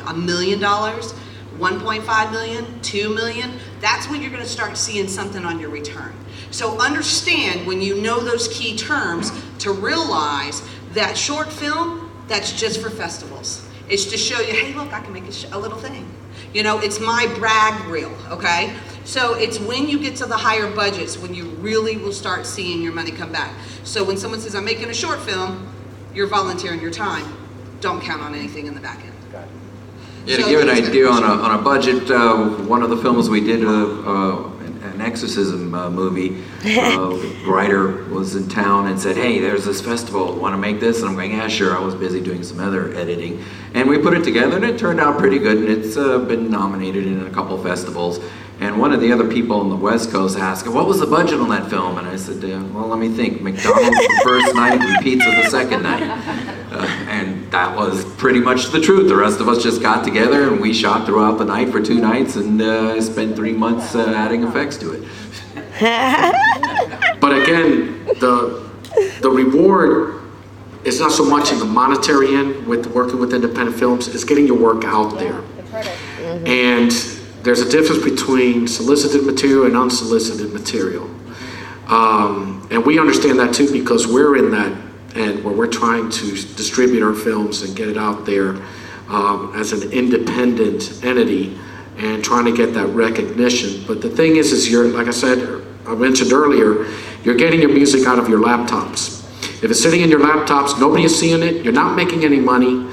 $1 million, 1.5 million, 2 million, that's when you're going to start seeing something on your return. So understand when you know those key terms to realize that short film, that's just for festivals. It's to show you, hey, look, I can make a little thing. You know, it's my brag reel, okay? So it's when you get to the higher budgets when you really will start seeing your money come back. So when someone says, I'm making a short film, you're volunteering your time. Don't count on anything in the back end. Got it. Yeah, to give an idea on a budget, one of the films we did, an exorcism movie, writer was in town and said, hey, there's this festival, want to make this? And I'm going, yeah, sure. I was busy doing some other editing. And we put it together and it turned out pretty good, and it's been nominated in a couple festivals. And one of the other people on the West Coast asked, what was the budget on that film? And I said, well, let me think. McDonald's the first night and pizza the second night. And that was pretty much the truth. The rest of us just got together and we shot throughout the night for 2 nights and spent 3 months adding effects to it. But again, the reward is not so much in the monetary end with working with independent films, it's getting your work out there. And there's a difference between solicited material and unsolicited material. And we understand that too, because we're in that end where we're trying to distribute our films and get it out there as an independent entity and trying to get that recognition. But the thing is you're, like I mentioned earlier, you're getting your music out of your laptops. If it's sitting in your laptops, nobody is seeing it, you're not making any money.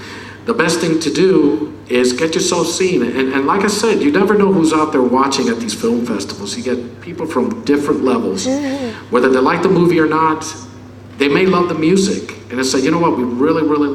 The best thing to do is get yourself seen. And like I said, you never know who's out there watching at these film festivals. You get people from different levels. Whether they like the movie or not, they may love the music. And they say, you know what, we really, really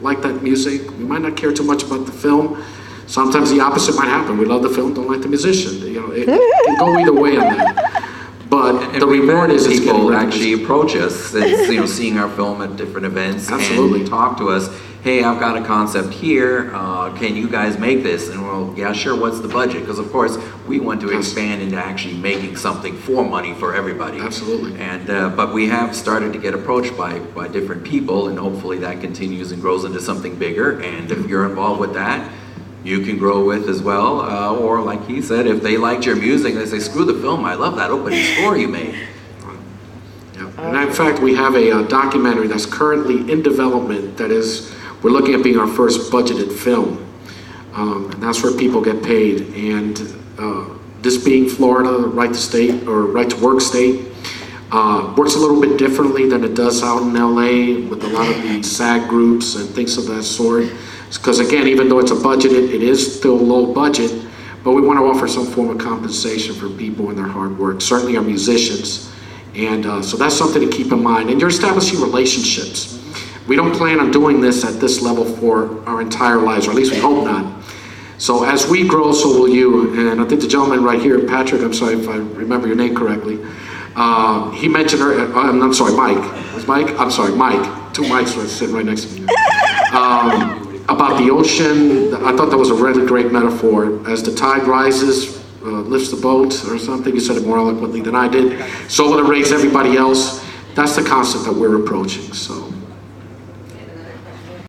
like that music. We might not care too much about the film. Sometimes the opposite might happen. We love the film, don't like the musician. You know, it can go either way on that. But and the reward is people actually approach us, and, seeing our film at different events. Absolutely. And talk to us. Hey, I've got a concept here. Can you guys make this? And well, yeah, sure. What's the budget? Because of course we want to expand into actually making something for money for everybody. Absolutely. And but we have started to get approached by different people, and hopefully that continues and grows into something bigger. And if you're involved with that, you can grow with as well. Or like he said, if they liked your music, they say, screw the film, I love that opening score you made. Yeah. And in fact, we have a documentary that's currently in development that is, we're looking at being our first budgeted film. And that's where people get paid. And this being Florida, right to state, or right to work state, works a little bit differently than it does out in LA with a lot of the SAG groups and things of that sort. Because again, even though it's a budgeted, it is still low budget, but we want to offer some form of compensation for people and their hard work, certainly our musicians. And so that's something to keep in mind. And you're establishing relationships. We don't plan on doing this at this level for our entire lives, or at least we hope not. So as we grow, so will you. And I think the gentleman right here, Patrick, I'm sorry if I remember your name correctly, he mentioned, I'm sorry, Mike. Was Mike? I'm sorry, Mike. 2 mics were sitting right next to me. About the ocean, I thought that was a really great metaphor. As the tide rises, lifts the boat or something, you said it more eloquently than I did, so will it raise everybody else. That's the concept that we're approaching. So